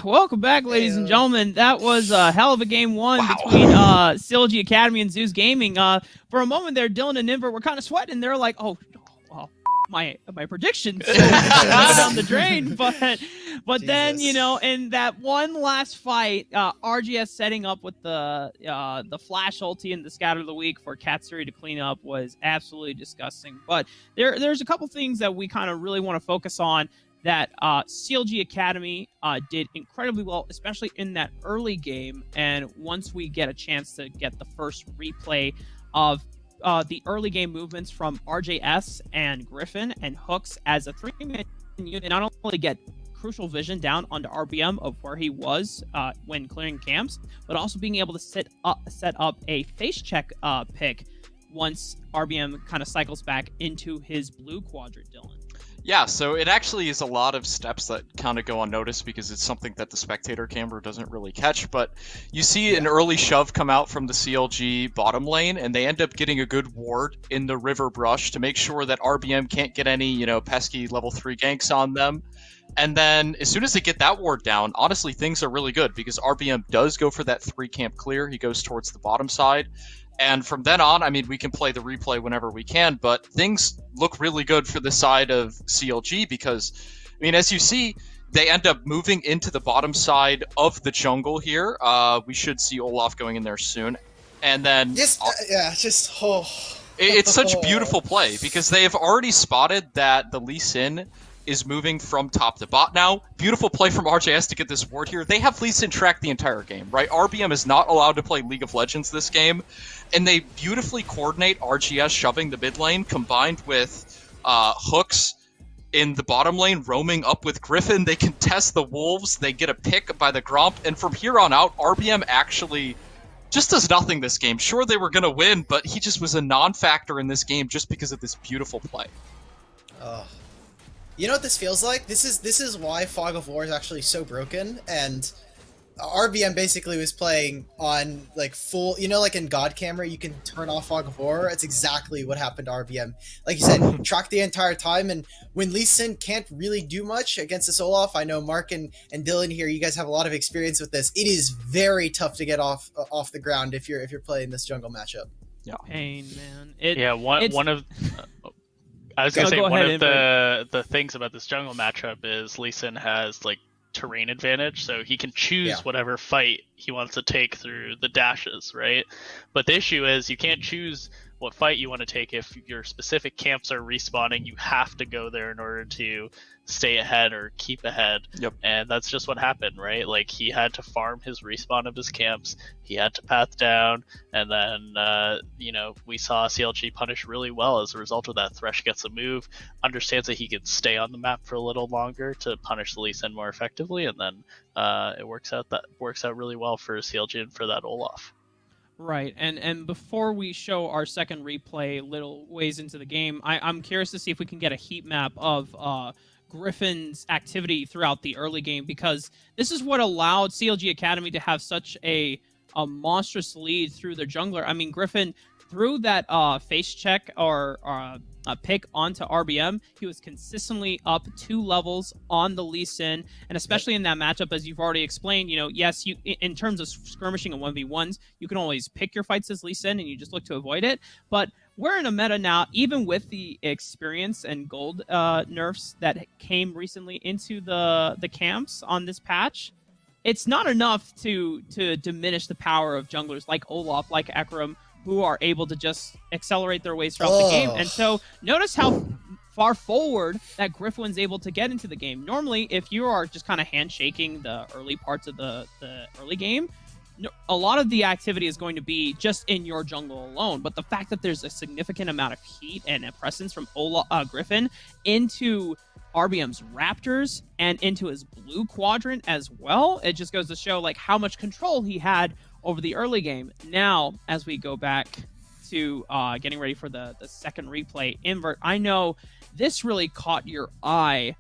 welcome back, ladies and gentlemen. That was a hell of a game one between CLG Academy and Zeus Gaming. For a moment there, Dylan and Nimber were kind of sweating. They're like, "Oh, well, my predictions down the drain." But then in that one last fight, RGS setting up with the flash ulti and the scatter of the week for Katsuri to clean up was absolutely disgusting. But there's a couple things that we kind of really want to focus on that CLG Academy did incredibly well, especially in that early game. And once we get a chance to get the first replay of the early game movements from RJS and Griffin and Hooks as a three-man unit, not only get crucial vision down onto RBM of where he was when clearing camps, but also being able to set up a face check pick once RBM kind of cycles back into his blue quadrant, Dylan. Yeah, so it actually is a lot of steps that kind of go unnoticed because it's something that the spectator camera doesn't really catch. But you see an early shove come out from the CLG bottom lane, and they end up getting a good ward in the river brush to make sure that RBM can't get any, pesky level 3 ganks on them. And then as soon as they get that ward down, honestly, things are really good because RBM does go for that 3 camp clear. He goes towards the bottom side. And from then on, I mean, we can play the replay whenever we can, but things look really good for the side of CLG because, I mean, as you see, they end up moving into the bottom side of the jungle here. We should see Olaf going in there soon. And then... It's such beautiful play because they have already spotted that the Lee Sin is moving from top to bot now. Beautiful play from RJS to get this ward here. They have Lee Sin tracked the entire game, right? RBM is not allowed to play League of Legends this game, and they beautifully coordinate RGS shoving the mid lane combined with Hooks in the bottom lane roaming up with Griffin. They contest the Wolves, they get a pick by the Gromp, and from here on out, RBM actually just does nothing this game. Sure, they were going to win, but he just was a non-factor in this game just because of this beautiful play. You know what this feels like? This is why Fog of War is actually so broken, and RBM basically was playing on like full, like in God Camera, you can turn off Fog of War. It's exactly what happened to RBM. Like you said, track the entire time, and when Lee Sin can't really do much against this Olaf, I know Mark and Dylan here, you guys have a lot of experience with this. It is very tough to get off the ground if you're playing this jungle matchup. Yeah, pain, man. I was gonna say one of the things about this jungle matchup is Lee Sin has like terrain advantage, so he can choose whatever fight he wants to take through the dashes, right? But the issue is you can't choose what fight you want to take if your specific camps are respawning. You have to go there in order to stay ahead or keep ahead. Yep. And that's just what happened, right? Like he had to farm his respawn of his camps, he had to path down, and then we saw CLG punish really well as a result of that. Thresh gets a move, understands that he can stay on the map for a little longer to punish the Lee Sin more effectively, and then it works out really well for CLG and for that Olaf. Right, and before we show our second replay little ways into the game, I'm curious to see if we can get a heat map of Griffin's activity throughout the early game, because this is what allowed CLG Academy to have such a monstrous lead through their jungler. I mean, Griffin, through that face check or a pick onto RBM, he was consistently up 2 levels on the Lee Sin, and especially in that matchup, as you've already explained, yes, you in terms of skirmishing and 1v1s, you can always pick your fights as Lee Sin and you just look to avoid it, but we're in a meta now, even with the experience and gold nerfs that came recently into the camps on this patch. It's not enough to diminish the power of junglers like Olaf, like Ekram, who are able to just accelerate their ways throughout the game. And so notice how far forward that Griffin's able to get into the game. Normally, if you are just kind of handshaking the early parts of the early game, a lot of the activity is going to be just in your jungle alone. But the fact that there's a significant amount of heat and a presence from Griffin into RBM's Raptors and into his blue quadrant as well, it just goes to show like how much control he had over the early game. Now, as we go back to getting ready for the second replay, Invert, I know this really caught your eye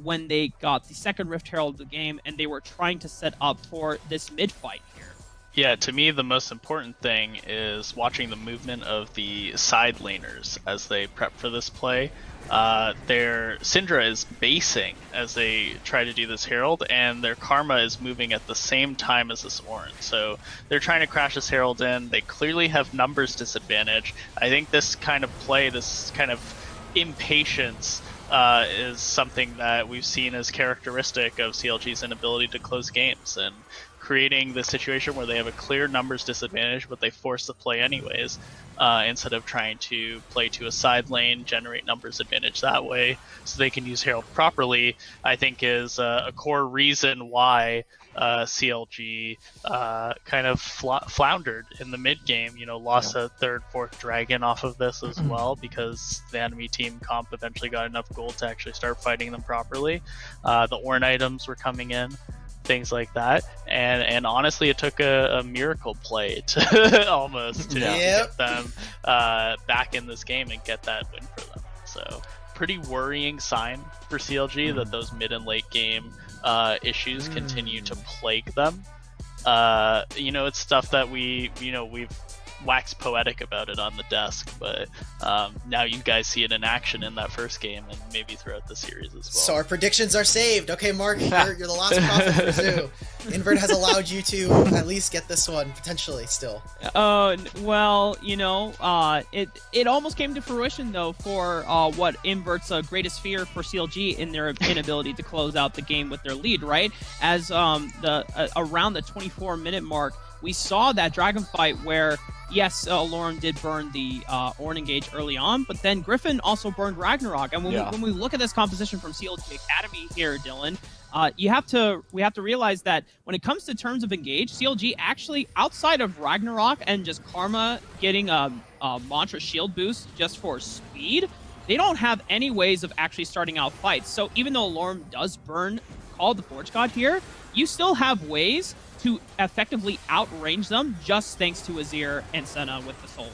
when they got the second Rift Herald of the game and they were trying to set up for this mid fight here. Yeah, to me, the most important thing is watching the movement of the side laners as they prep for this play. Their Syndra is basing as they try to do this Herald, and their Karma is moving at the same time as this Ornn. So they're trying to crash this Herald in. They clearly have numbers disadvantage. I think this kind of play, this kind of impatience, is something that we've seen as characteristic of CLG's inability to close games, and creating the situation where they have a clear numbers disadvantage, but they force the play anyways, instead of trying to play to a side lane, generate numbers advantage that way, so they can use Herald properly, I think is a core reason why CLG kind of floundered in the mid game. Lost a third, fourth dragon off of this as well, because the enemy team comp eventually got enough gold to actually start fighting them properly. The Ornn items were coming in, things like that, and honestly it took a miracle play to almost to get them back in this game and get that win for them. So pretty worrying sign for CLG that those mid and late game issues continue to plague them. It's stuff that we've waxed poetic about it on the desk, but now you guys see it in action in that first game and maybe throughout the series as well. So our predictions are saved. Okay, Mark, you're the last prophet for Zoo. Invert has allowed you to at least get this one, potentially, still. Well, it almost came to fruition, though, for what Invert's greatest fear for CLG in their inability to close out the game with their lead, right? As around the 24-minute mark, we saw that dragon fight where, yes, Lauren did burn the Ornn engage early on, but then Griffin also burned Ragnarok. And when we look at this composition from CLG Academy here, Dylan, we have to realize that when it comes to terms of engage, CLG actually, outside of Ragnarok and just Karma getting a Mantra shield boost just for speed, they don't have any ways of actually starting out fights. So even though Lauren does burn Call of the Forge God here, you still have ways to effectively outrange them just thanks to Azir and Senna with the souls.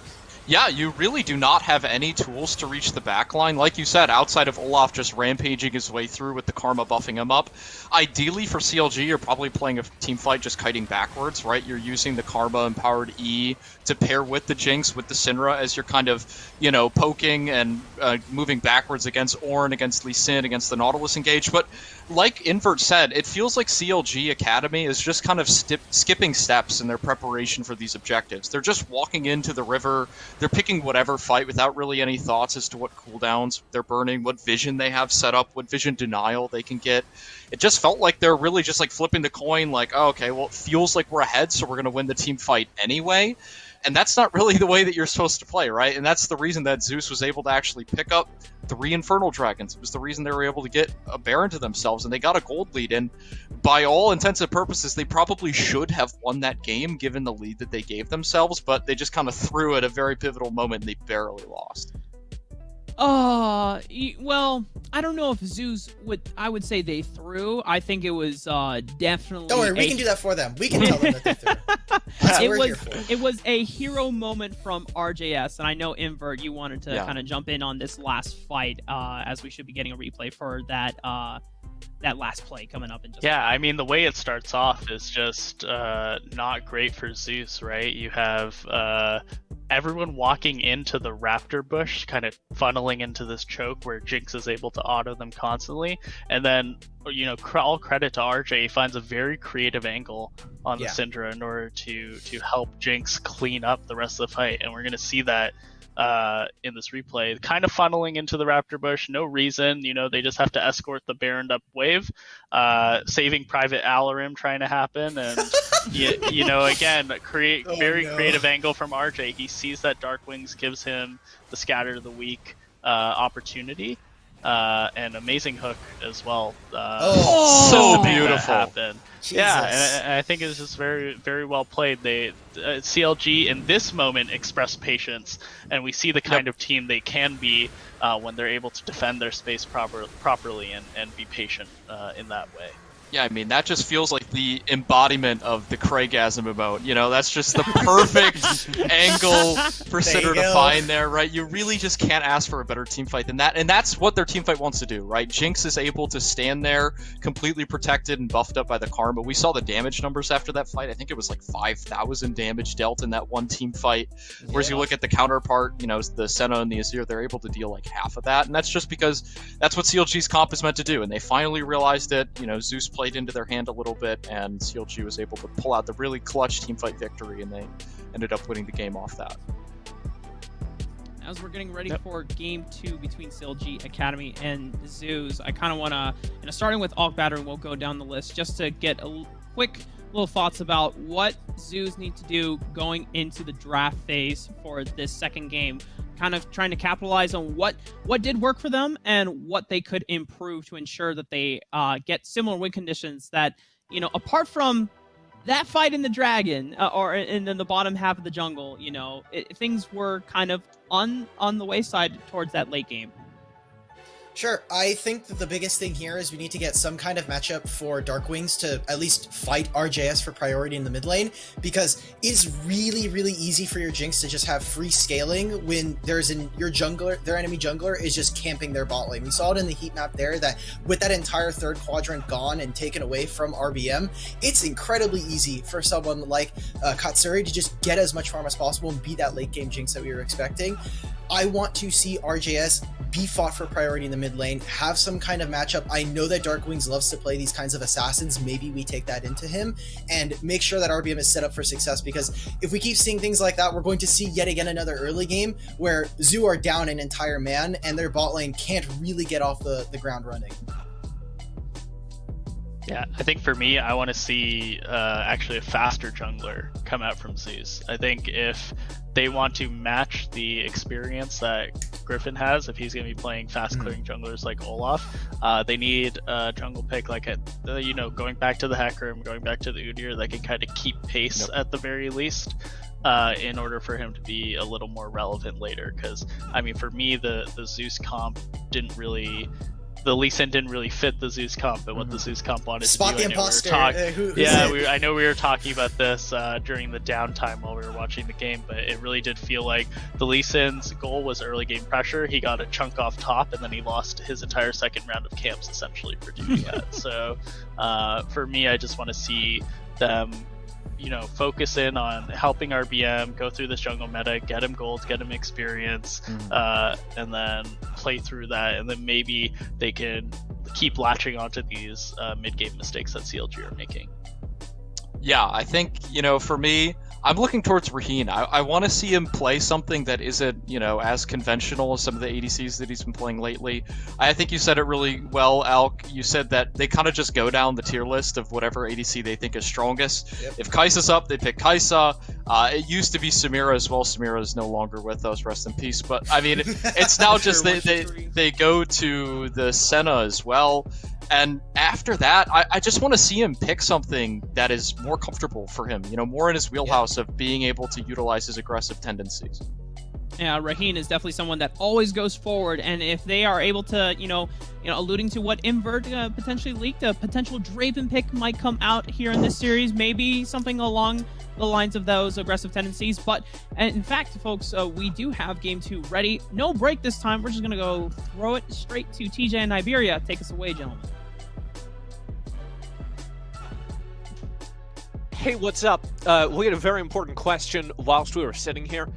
Yeah, you really do not have any tools to reach the backline. Like you said, outside of Olaf just rampaging his way through with the Karma buffing him up. Ideally for CLG, you're probably playing a team fight just kiting backwards, right? You're using the Karma-empowered E to pair with the Jinx, with the Syndra, as you're kind of, poking and moving backwards against Ornn, against Lee Sin, against the Nautilus engage. But like Invert said, it feels like CLG Academy is just kind of skipping steps in their preparation for these objectives. They're just walking into the river. They're picking whatever fight without really any thoughts as to what cooldowns they're burning, what vision they have set up, what vision denial they can get. It just felt like they're really just like flipping the coin, like, oh, okay, well, it feels like we're ahead, so we're going to win the team fight anyway. And that's not really the way that you're supposed to play, right? And that's the reason that Zeus was able to actually pick up 3 Infernal Dragons. It was the reason they were able to get a Baron to themselves, and they got a gold lead. And by all intents and purposes, they probably should have won that game given the lead that they gave themselves, but they just kind of threw at a very pivotal moment, and they barely lost. Well, I don't know if Zeus I would say they threw. I think it was definitely. Don't worry, we can do that for them. We can tell them that they threw. That's what we're here for. It was a hero moment from RJS, and I know Invert, you wanted to kind of jump in on this last fight, as we should be getting a replay for that last play coming up in just. Yeah, I mean, the way it starts off is just not great for Zeus, right? You have everyone walking into the Raptor bush, kind of funneling into this choke where Jinx is able to auto them constantly, and then all credit to RJ, he finds a very creative angle on the Syndra in order to help Jinx clean up the rest of the fight, and we're gonna see that in this replay, kind of funneling into the Raptor bush, no reason, they just have to escort the Baroned up wave, saving Private Alarim trying to happen, and again, creative angle from RJ. He sees that Dark Wings gives him the Scatter of the Weak opportunity, and amazing hook as well. So beautiful. Happen. Yeah, and I think it's just very, very well played. CLG in this moment expressed patience, and we see the kind of team they can be when they're able to defend their space properly and be patient in that way. Yeah, I mean, that just feels like the embodiment of the Craigasm emote. You know, that's just the perfect angle for Sitter to find there, right? You really just can't ask for a better team fight than that. And that's what their team fight wants to do, right? Jinx is able to stand there completely protected and buffed up by the Karma. We saw the damage numbers after that fight. I think it was like 5,000 damage dealt in that one team fight. Whereas you look at the counterpart, you know, the Senna and the Azir, they're able to deal like half of that. And that's just because that's what CLG's comp is meant to do. And they finally realized it. You know, Zeus played into their hand a little bit, and CLG was able to pull out the really clutch teamfight victory, and they ended up winning the game off that. As we're getting ready for Game 2 between CLG Academy and Zeus, I kind of want to, starting with Alk Battery, we'll go down the list just to get a quick little thoughts about what Zeus need to do going into the draft phase for this second game. Kind of trying to capitalize on what did work for them and what they could improve to ensure that they get similar win conditions that, apart from that fight in the dragon or in the bottom half of the jungle, things were kind of on the wayside towards that late game. Sure. I think that the biggest thing here is we need to get some kind of matchup for Darkwings to at least fight RJS for priority in the mid lane, because it's really, really easy for your Jinx to just have free scaling when their enemy jungler is just camping their bot lane. We saw it in the heat map there that with that entire third quadrant gone and taken away from RBM, it's incredibly easy for someone like Katsuri to just get as much farm as possible and be that late game Jinx that we were expecting. I want to see RJS be fought for priority in the mid lane, have some kind of matchup. I know that Darkwings loves to play these kinds of assassins. Maybe we take that into him and make sure that RBM is set up for success, because if we keep seeing things like that, we're going to see yet again another early game where Zoo are down an entire man and their bot lane can't really get off the ground running. Yeah, I think for me, I want to see actually a faster jungler come out from Zeus. I think if they want to match the experience that Griffin has, if he's going to be playing fast clearing junglers like Olaf, they need a jungle pick like going back to the Hecarim, going back to the Udyr, that can kind of keep pace at the very least. In order for him to be a little more relevant later. Because, I mean, for me, the Zeus comp the Lee Sin didn't really fit the Zeus comp and what the Zeus comp wanted Spot to do. the imposter. I know we were talking about this during the downtime while we were watching the game, but it really did feel like the Lee Sin's goal was early game pressure. He got a chunk off top, and then he lost his entire second round of camps essentially for doing that. So for me, I just want to see them focus in on helping RBM go through this jungle meta, get him gold, get him experience, and then play through that, and then maybe they can keep latching onto these mid-game mistakes that CLG are making. Yeah, I think, for me, I'm looking towards Raheen. I want to see him play something that isn't, as conventional as some of the ADCs that he's been playing lately. I think you said it really well, Alk. You said that they kind of just go down the tier list of whatever ADC they think is strongest. Yep. If Kai'Sa's up, they pick Kai'Sa. It used to be Samira as well. Samira is no longer with us, rest in peace. But, I mean, it's now just they go to the Senna as well. And after that, I just want to see him pick something that is more comfortable for him, more in his wheelhouse of being able to utilize his aggressive tendencies. Yeah, Raheen is definitely someone that always goes forward, and if they are able to, alluding to what Invert potentially leaked, a potential Draven pick might come out here in this series, maybe something along the lines of those aggressive tendencies. But in fact, folks, we do have Game 2 ready. No break this time. We're just going to go throw it straight to TJ and Iberia. Take us away, gentlemen. Hey, what's up? We had a very important question whilst we were sitting here.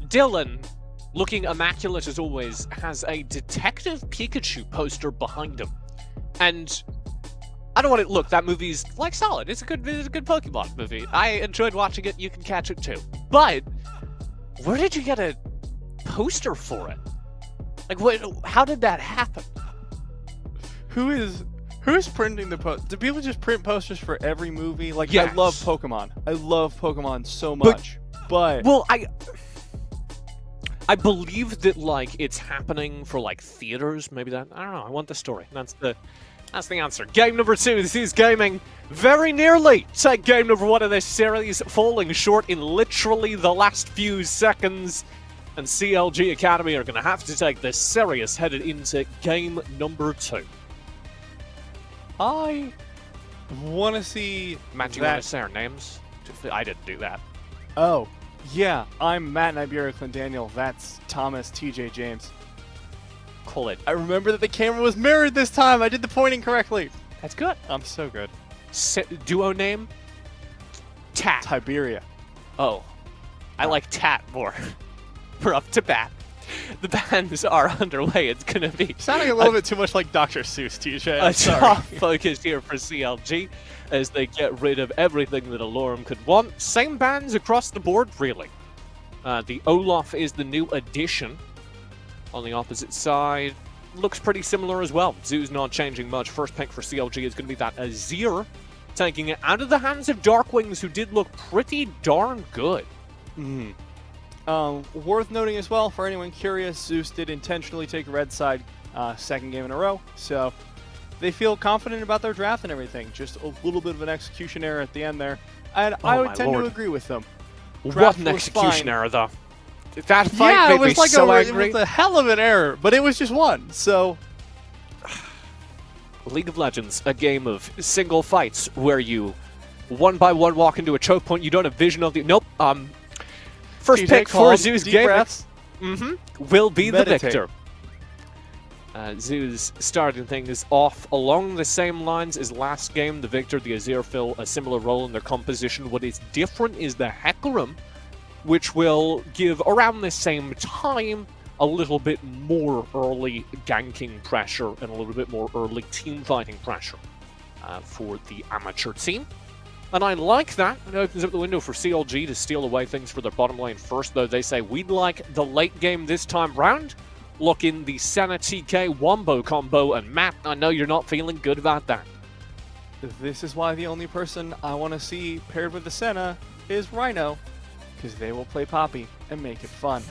Dylan, looking immaculate as always, has a Detective Pikachu poster behind him. And I don't want to look, that movie's solid. It's a good Pokemon movie. I enjoyed watching it. You can catch it too. But where did you get a poster for it? How did that happen? Who's printing the post? Do people just print posters for every movie? Yes. I love Pokemon. I love Pokemon so much. But well, I believe that it's happening for theaters. Maybe that, I don't know. I want the story. That's the answer. Game number 2. This is gaming very nearly to game number 1 of this series, falling short in literally the last few seconds. And CLG Academy are going to have to take this serious headed into game number 2. I Want to see Matt, do you want to say our names? I didn't do that. Oh, yeah. I'm Matt and Iberia Clint Daniel. That's Thomas TJ James. Call it. I remember that the camera was mirrored this time. I did the pointing correctly. That's good. I'm so good. Duo name? Tat. Tiberia. Oh. I like Tat more. We're up to bat. The bans are underway. It's going to be Sounding a little bit too much like Dr. Seuss, TJ. I'm a sorry. top focus here for CLG as they get rid of everything that Alorum could want. Same bans across the board, really. The Olaf is the new addition. On the opposite side, looks pretty similar as well. Zoo's not changing much. First pick for CLG is going to be that Azir, taking it out of the hands of Darkwings, who did look pretty darn good. Worth noting as well, for anyone curious, Zeus did intentionally take red side second game in a row, so they feel confident about their draft and everything. Just a little bit of an execution error at the end there, and I would tend to agree with them. What an execution error, though. That fight made me it was so angry. It was a hell of an error, but it was just one, so... League of Legends, a game of single fights where you one by one walk into a choke point. You don't have vision of the... Nope. First TJ pick for called, Zeus deep game breaths. will be Meditate. the victor. Zeus starting things off along the same lines as last game. The victor, the Azir, fill a similar role in their composition. What is different is the Hecarim, which will give around the same time a little bit more early ganking pressure and a little bit more early team fighting pressure for the amateur team. And I like that. It opens up the window for CLG to steal away things for their bottom lane first, though they say we'd like the late game this time round. Look in the Senna TK Wombo combo, and Matt, I know you're not feeling good about that. This is why the only person I want to see paired with the Senna is Rhino, because they will play Poppy and make it fun.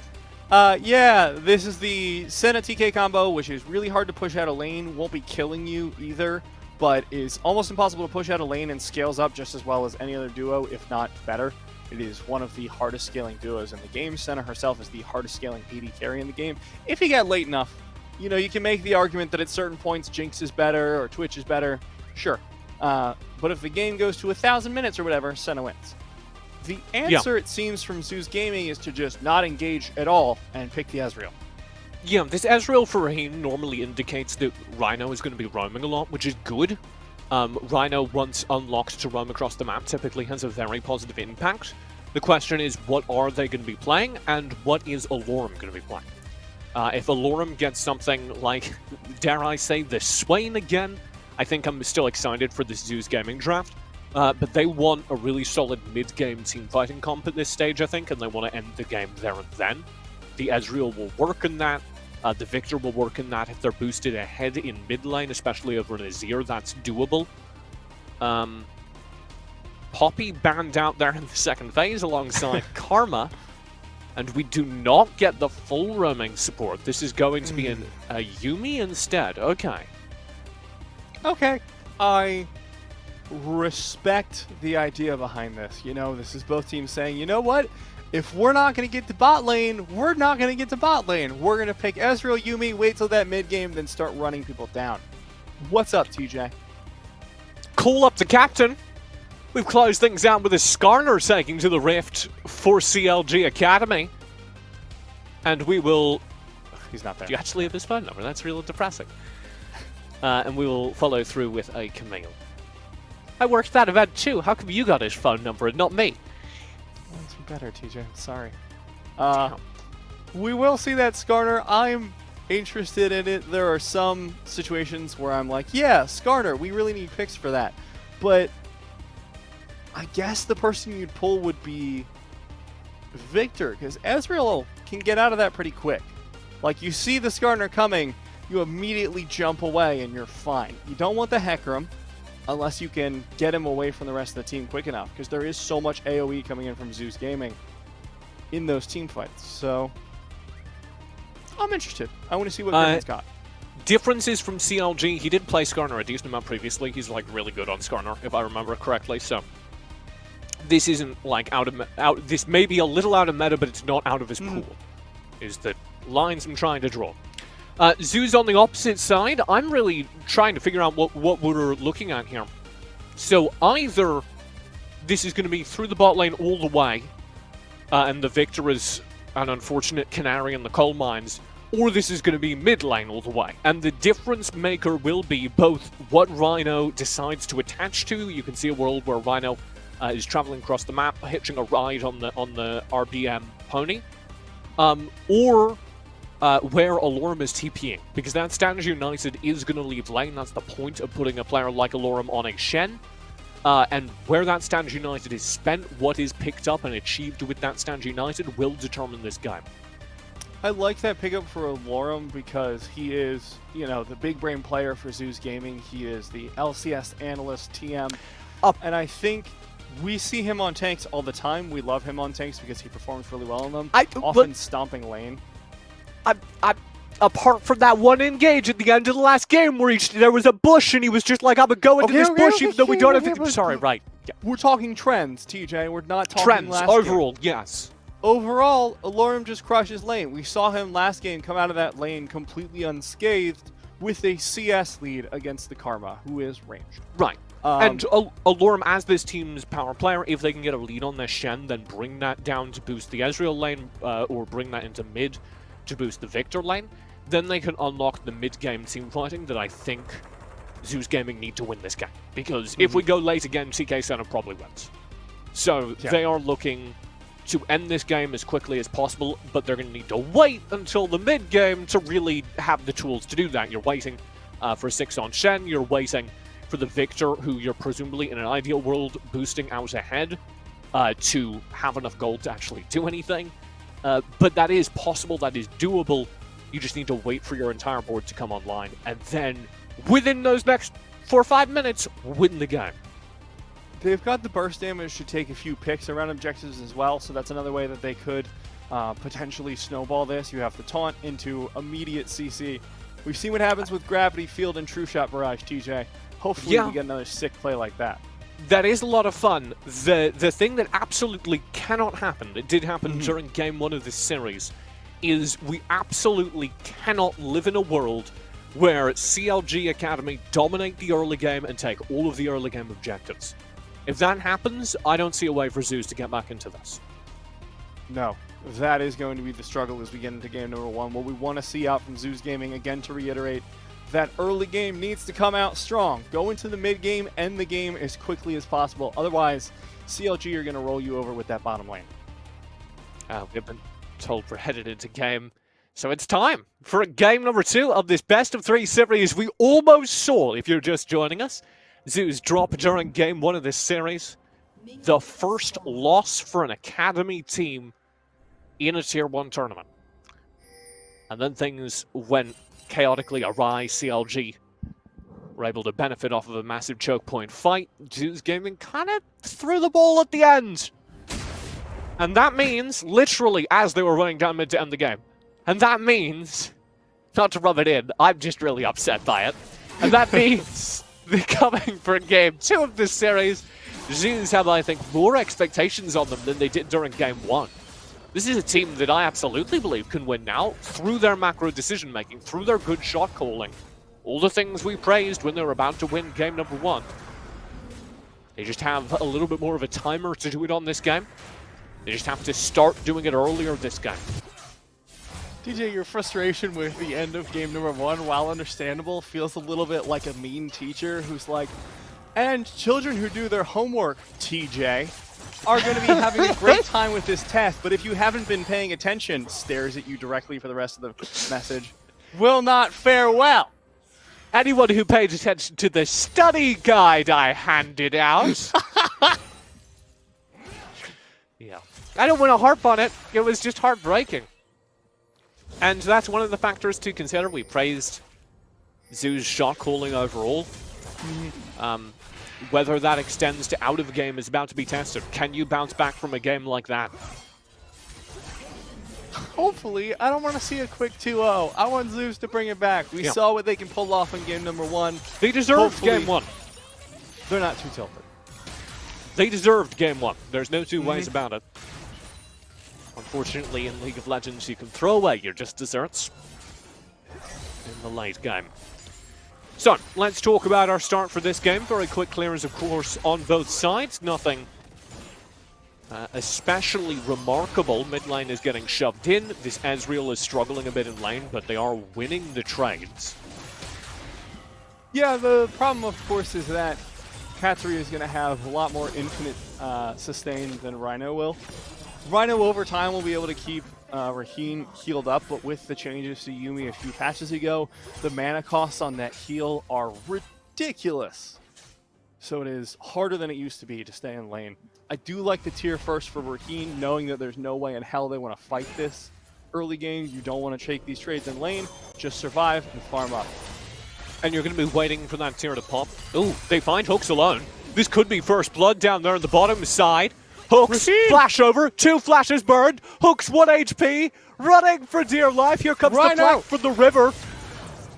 Yeah, this is the Senna TK combo, which is really hard to push out a lane, won't be killing you either, but is almost impossible to push out a lane and scales up just as well as any other duo, if not better. It is one of the hardest scaling duos in the game. Senna herself is the hardest scaling AD carry in the game. If you get late enough, you know, you can make the argument that at certain points Jinx is better or Twitch is better, sure. But if the game goes to 1,000 minutes or whatever, Senna wins. The answer, it seems, from Zeus Gaming is to just not engage at all and pick the Ezreal. Yeah, this Ezreal for Raheem normally indicates that Rhino is going to be roaming a lot, which is good. Rhino, once unlocked to roam across the map, typically has a very positive impact. The question is, what are they going to be playing, and what is Alorum going to be playing? If Alorum gets something like, dare I say, the Swain again, I think I'm still excited for this Zeus Gaming draft. But they want a really solid mid-game team fighting comp at this stage, I think, and they want to end the game there and then. The Ezreal will work in that. The Victor will work in that if they're boosted ahead in mid lane, especially over an Azir. That's doable. Poppy banned out there in the second phase alongside Karma, and we do not get the full roaming support. This is going to be a Yuumi instead. Okay. Okay. I respect the idea behind this. You know, this is both teams saying, you know what? If we're not going to get to bot lane, we're not going to get to bot lane. We're going to pick Ezreal, Yuumi, wait till that mid game, then start running people down. What's up, TJ? Call up to captain. We've closed things out with a Skarner taking to the Rift for CLG Academy. And we will... He's not there. Do you actually have his phone number? That's really depressing. And we will follow through with a Camille. I worked that event too. How come you got his phone number and not me? That's better, TJ. Sorry. We will see that Skarner. I'm interested in it. There are some situations where I'm like, yeah, Skarner, we really need picks for that. But I guess the person you'd pull would be Victor, because Ezreal can get out of that pretty quick. Like, you see the Skarner coming, you immediately jump away and you're fine. You don't want the Hecarim, unless you can get him away from the rest of the team quick enough, because there is so much AoE coming in from Zeus Gaming in those team fights. So I'm interested. I want to see what Griffin's got. Differences from CLG. He did play Skarner a decent amount previously. He's like really good on Skarner, if I remember correctly. So this isn't like this may be a little out of meta, but it's not out of his pool. Is the lines I'm trying to draw. Zeus on the opposite side. I'm really trying to figure out what we're looking at here. So either this is going to be through the bot lane all the way, and the victor is an unfortunate canary in the coal mines, or this is going to be mid lane all the way. And the difference maker will be both what Rhino decides to attach to. You can see a world where Rhino is traveling across the map, hitching a ride on the RBM pony, or where Alorum is TPing, because that Standard United is going to leave lane. That's the point of putting a player like Alorum on a Shen. And where that Standard United is spent, what is picked up and achieved with that Standard United will determine this game. I like that pickup for Alorum because he is, you know, the big brain player for Zeus Gaming. He is the LCS analyst, TM. And I think we see him on tanks all the time. We love him on tanks because he performs really well on them, often stomping lane. Apart from that one engage at the end of the last game where there was a bush and he was just like, I'm going to go into this bush even though we don't have to... Sorry, right. Yeah. We're talking trends, TJ. We're not talking trends, last overall, game. yes. Overall, Alorum just crushes lane. We saw him last game come out of that lane completely unscathed with a CS lead against the Karma, who is ranged. Right. And Alorum, as this team's power player, if they can get a lead on their Shen, then bring that down to boost the Ezreal lane, or bring that into mid to boost the Victor lane, then they can unlock the mid-game team fighting that I think Zeus Gaming need to win this game. Because if we go late again, TK Center probably wins. So they are looking to end this game as quickly as possible, but they're going to need to wait until the mid-game to really have the tools to do that. You're waiting for a 6 on Shen, you're waiting for the Victor, who you're presumably, in an ideal world, boosting out ahead to have enough gold to actually do anything. But that is possible, that is doable. You just need to wait for your entire board to come online, and then, within those next 4 or 5 minutes, win the game. They've got the burst damage to take a few picks around objectives as well, so that's another way that they could potentially snowball this. You have the taunt into immediate CC. We've seen what happens with Gravity, Field, and True Shot Barrage, TJ. Hopefully we get another sick play like that. That is a lot of fun. The thing that absolutely cannot happen, that did happen during Game 1 of this series, is we absolutely cannot live in a world where CLG Academy dominate the early game and take all of the early game objectives. If that happens, I don't see a way for Zeus to get back into this. No, that is going to be the struggle as we get into game number 1. What we want to see out from Zeus Gaming, again to reiterate, that early game needs to come out strong. Go into the mid game, end the game as quickly as possible. Otherwise, CLG are going to roll you over with that bottom lane. We've been told we're headed into game. So it's time for game number 2 of this best of 3 series. We almost saw, if you're just joining us, Zeus drop during game 1 of this series. The first loss for an Academy team in a Tier 1 tournament. And then things went chaotically awry. CLG were able to benefit off of a massive choke point fight. Zeus Gaming kind of threw the ball at the end. And that means, literally, as they were running down mid to end the game. And that means, not to rub it in, I'm just really upset by it. And that means, they're coming for game 2 of this series. Zeus have, I think, more expectations on them than they did during game 1. This is a team that I absolutely believe can win now through their macro decision-making, through their good shot calling. All the things we praised when they were about to win game number 1. They just have a little bit more of a timer to do it on this game. They just have to start doing it earlier this game. DJ, your frustration with the end of game number 1, while understandable, feels a little bit like a mean teacher who's like, and children who do their homework, TJ, are going to be having a great time with this test, but if you haven't been paying attention, stares at you directly for the rest of the message, will not fare well. Anyone who paid attention to the study guide I handed out. Yeah. I don't want to harp on it. It was just heartbreaking. And that's one of the factors to consider. We praised Zeus' shot calling overall. Whether that extends to out of game is about to be tested. Can you bounce back from a game like that? Hopefully. I don't want to see a quick 2-0. I want Zeus to bring it back. We saw what they can pull off in game number 1. They deserved game 1. They're not too tilted. They deserved game 1. There's no two ways about it. Unfortunately, in League of Legends, you can throw away your just desserts in the late game. So, let's talk about our start for this game. Very quick clearance, of course, on both sides. Nothing especially remarkable. Mid lane is getting shoved in. This Ezreal is struggling a bit in lane, but they are winning the trades. Yeah, the problem, of course, is that Katsuri is going to have a lot more infinite sustain than Rhino will. Rhino, over time, will be able to keep Raheen healed up, but with the changes to Yuumi a few patches ago, the mana costs on that heal are ridiculous. So it is harder than it used to be to stay in lane. I do like the tier first for Raheen, knowing that there's no way in hell they want to fight this. Early game, you don't want to take these trades in lane, just survive and farm up. And you're going to be waiting for that tier to pop. Ooh, they find Hooks alone. This could be first blood down there on the bottom side. Hooks, flash over, 2 flashes burned. Hooks 1 HP, running for dear life. Here comes the flank for the river.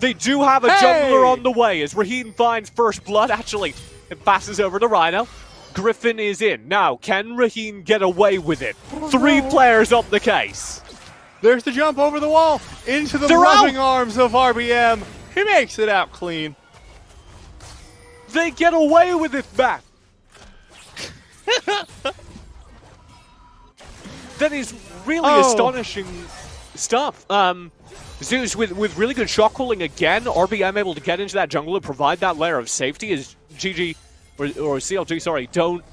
They do have a jungler on the way as Raheen finds first blood. Actually, it passes over to Rhino. Griffin is in. Now, can Raheen get away with it? 3 players on the case. There's the jump over the wall into the loving arms of RBM. He makes it out clean. They get away with it, man. That is really astonishing stuff. Zeus with really good shot calling again. RBM able to get into that jungle and provide that layer of safety as GG, or CLG, sorry, don't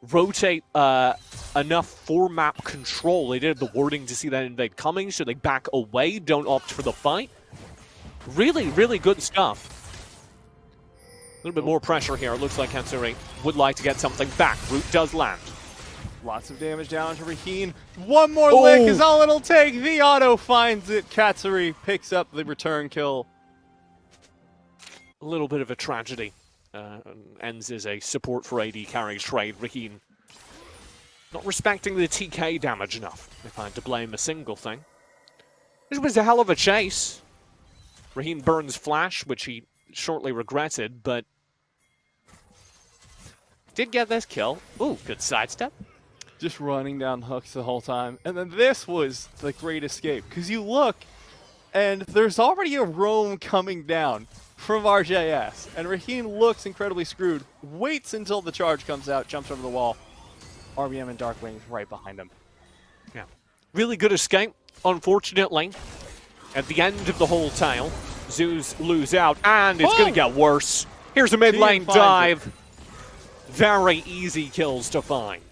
rotate enough for map control. They did have the wording to see that invade coming, so they back away, don't opt for the fight. Really, really good stuff. A little bit more pressure here. It looks like Katsuri would like to get something back. Root does land. Lots of damage down to Raheen. One more lick is all it'll take. The auto finds it. Katsuri picks up the return kill. A little bit of a tragedy. Ends as a support for AD carry trade. Raheen not respecting the TK damage enough, if I had to blame a single thing. This was a hell of a chase. Raheen burns flash, which he shortly regretted, but did get this kill. Ooh, good sidestep. Just running down hooks the whole time. And then this was the great escape, because you look, and there's already a roam coming down from RJS, and Raheen looks incredibly screwed, waits until the charge comes out, jumps over the wall. RBM and Darkwing's right behind him. Yeah, really good escape. Unfortunately, at the end of the whole tale, Zeus lose out, and it's going to get worse. Here's a mid lane dive. Very easy kills to find.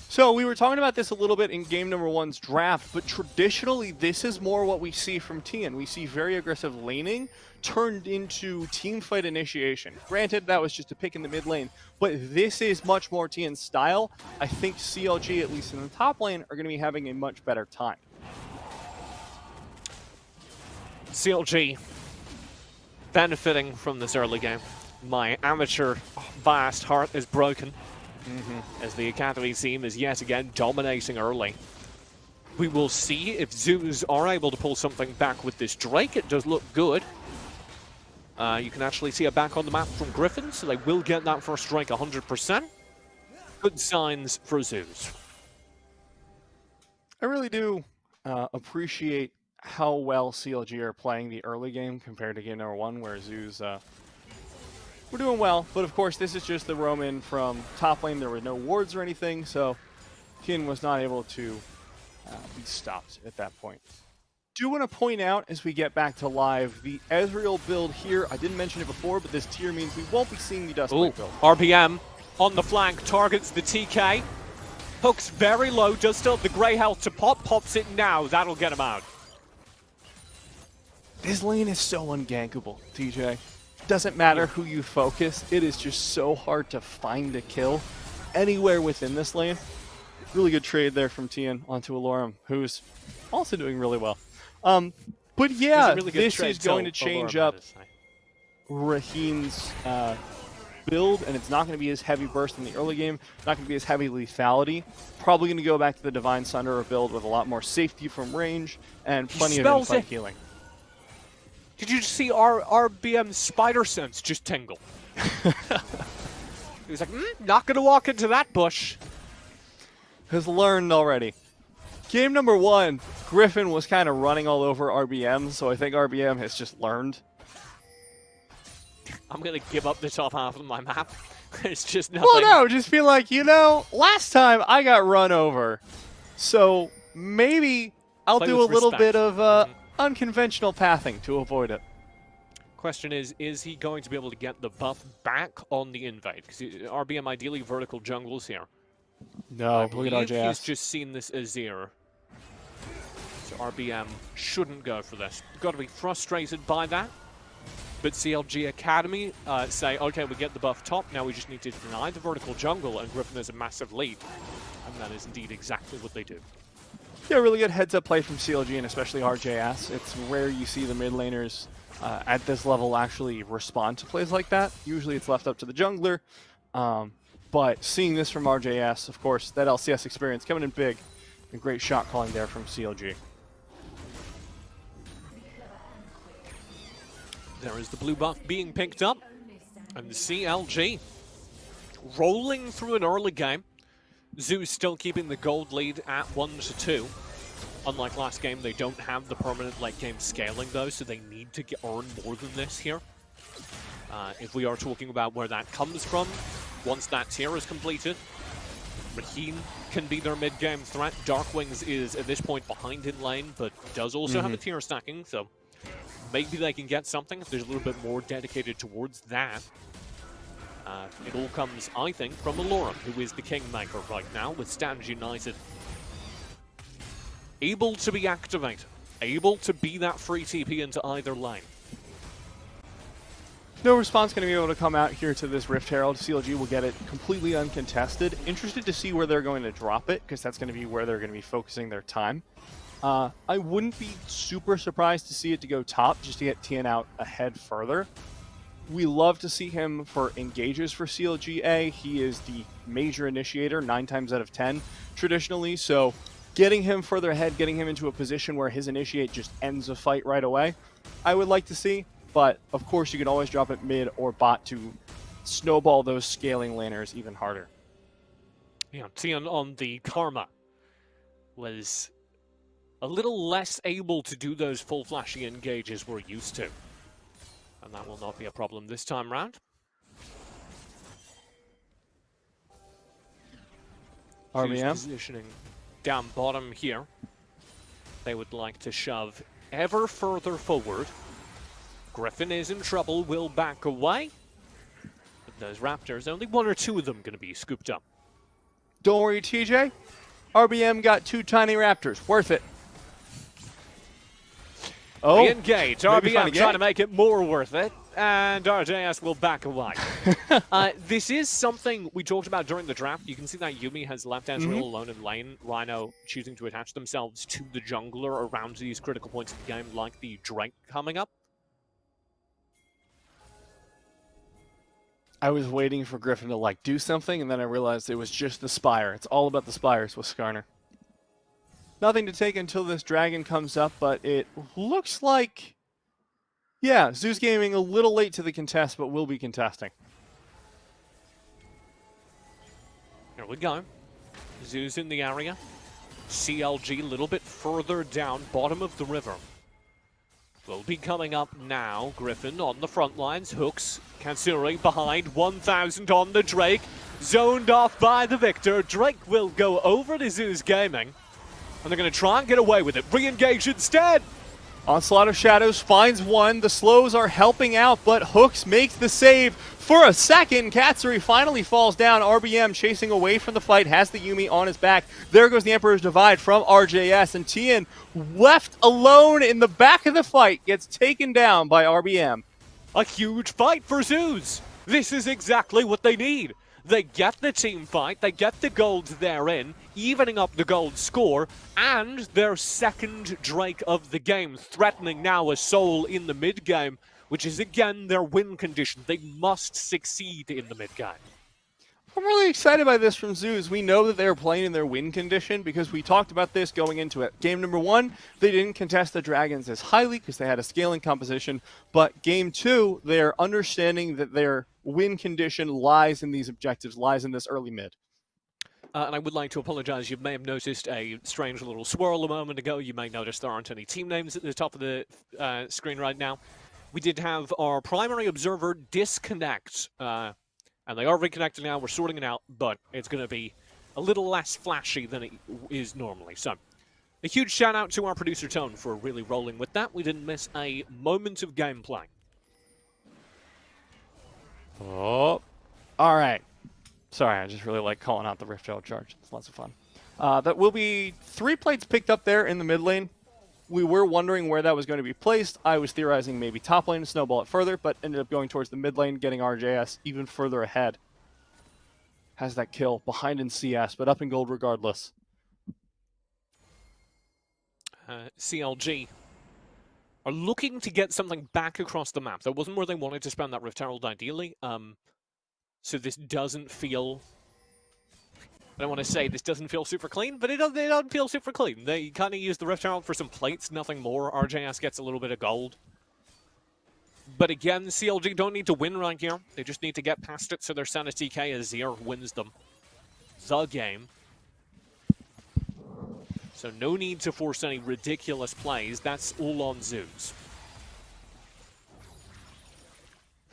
So we were talking about this a little bit in game number 1's draft, but traditionally this is more what we see from Tien. We see very aggressive laning turned into teamfight initiation. Granted, that was just a pick in the mid lane, but this is much more Tien's style. I think CLG, at least in the top lane, are going to be having a much better time. CLG benefiting from this early game. My amateur biased heart is broken. As the Academy team is yet again dominating early. We will see if Zeus are able to pull something back with this Drake. It does look good. You can actually see a back on the map from Griffin, so they will get that first Drake 100%. Good signs for Zeus. I really do appreciate how well CLG are playing the early game compared to game number 1, where Zeus we're doing well, but of course this is just the roam in from top lane. There were no wards or anything, so Tien was not able to be stopped at that point. Do want to point out as we get back to live, the Ezreal build here, I didn't mention it before, but this tier means we won't be seeing the Dustblade build. RBM on the flank, targets the TK. Hooks very low, does still have the grey health to pop, pops it now, that'll get him out. This lane is so ungankable, TJ. Doesn't matter who you focus, it is just so hard to find a kill anywhere within this lane. Really good trade there from Tien onto Alorum, who's also doing really well. But yeah, really this is going to change up Raheen's build, and it's not going to be as heavy burst in the early game, not going to be as heavy lethality. Probably going to go back to the Divine Sunderer build with a lot more safety from range and plenty of in-fight healing. Did you just see RBM's spider sense just tingle? He was like, not going to walk into that bush. Has learned already. Game number 1, Griffin was kind of running all over RBM, so I think RBM has just learned. I'm going to give up the top half of my map. It's just nothing. Well, no, just feel like, last time I got run over. So maybe I'll Play do a with little respect. bit of unconventional pathing to avoid it. Question is he going to be able to get the buff back on the invade? Because RBM ideally vertical jungles here. No, I look at believe RJS. he's just seen this Azir. So RBM shouldn't go for this. Got to be frustrated by that. But CLG Academy say, okay, we get the buff top, now we just need to deny the vertical jungle, and Griffin has a massive lead. And that is indeed exactly what they do. Yeah, really good heads-up play from CLG and especially RJS. It's rare you see the mid laners at this level actually respond to plays like that. Usually it's left up to the jungler. But seeing this from RJS, of course, that LCS experience coming in big. A great shot calling there from CLG. There is the blue buff being picked up. And the CLG rolling through an early game. Zeus still keeping the gold lead at 1-2. Unlike last game, they don't have the permanent late game scaling though, so they need to earn more than this here. If we are talking about where that comes from, once that tier is completed, Raheen can be their mid-game threat. Darkwings is at this point behind in lane, but does also have a tier stacking, so maybe they can get something if there's a little bit more dedicated towards that. It all comes, I think, from Aloran, who is the kingmaker right now with Stands United. Able to be activated, able to be that free TP into either lane. No response going to be able to come out here to this Rift Herald. CLG will get it completely uncontested. Interested to see where they're going to drop it, because that's going to be where they're going to be focusing their time. I wouldn't be super surprised to see it to go top, just to get Tien out ahead further. We love to see him for engages for CLGA. He is the major initiator 9 times out of 10 traditionally, so getting him further ahead, getting him into a position where his initiate just ends a fight right away, I would like to see. But of course, you can always drop it mid or bot to snowball those scaling laners even harder. Yeah, Tien on the Karma was a little less able to do those full flashy engages we're used to. And that will not be a problem this time round. RBM positioning down bottom here. They would like to shove ever further forward. Griffin is in trouble, will back away. But those Raptors, only 1 or 2 of them going to be scooped up. Don't worry, TJ. RBM got 2 tiny raptors. Worth it. Oh, Re-engage. RBM trying to make it more worth it. And RJS will back away. This is something we talked about during the draft. You can see that Yuumi has left Ezreal alone in lane. Rhino choosing to attach themselves to the jungler around these critical points of the game, like the Drake coming up. I was waiting for Griffin to do something, and then I realized it was just the Spire. It's all about the Spires with Skarner. Nothing to take until this dragon comes up, but it looks like, yeah, Zeus Gaming a little late to the contest, but will be contesting. Here we go. Zeus in the area. CLG a little bit further down, bottom of the river. Will be coming up now. Griffin on the front lines. Hooks. Kansuri behind. 1,000 on the Drake. Zoned off by the Victor. Drake will go over to Zeus Gaming. And they're going to try and get away with it. Re-engage instead. Onslaught of Shadows finds one. The slows are helping out, but Hooks makes the save for a second. Katsuri finally falls down. RBM chasing away from the fight, has the Yuumi on his back. There goes the Emperor's Divide from RJS, and Tien, left alone in the back of the fight, gets taken down by RBM. A huge fight for Zeus. This is exactly what they need. They get the team fight, they get the gold therein, evening up the gold score, and their second Drake of the game, threatening now a soul in the mid-game, which is again their win condition. They must succeed in the mid-game. I'm really excited by this from Zeus. We know that they're playing in their win condition because we talked about this going into it. Game number 1, they didn't contest the Dragons as highly because they had a scaling composition. But game 2, they're understanding that their win condition lies in these objectives, lies in this early mid. And I would like to apologize. You may have noticed a strange little swirl a moment ago. You may notice there aren't any team names at the top of the screen right now. we did have our primary observer disconnect, and they are reconnected now. We're sorting it out, but it's going to be a little less flashy than it is normally. So, a huge shout out to our producer Tone for really rolling with that. We didn't miss a moment of gameplay. Oh, all right. Sorry, I just really like calling out the Rift Shell charge. It's lots of fun. That will be 3 plates picked up there in the mid lane. We were wondering where that was going to be placed. I was theorizing maybe top lane to snowball it further, but ended up going towards the mid lane, getting RJS even further ahead. Has that kill behind in CS, but up in gold regardless. CLG are looking to get something back across the map. That wasn't where they wanted to spend that Rift Herald ideally. So this doesn't feel... I don't want to say this doesn't feel super clean, but it doesn't feel super clean. They kind of use the Rift Herald for some plates, nothing more. RJS gets a little bit of gold. But again, CLG don't need to win right here. They just need to get past it so their Sana TK Azir wins them the game. So no need to force any ridiculous plays. That's all on Zeus.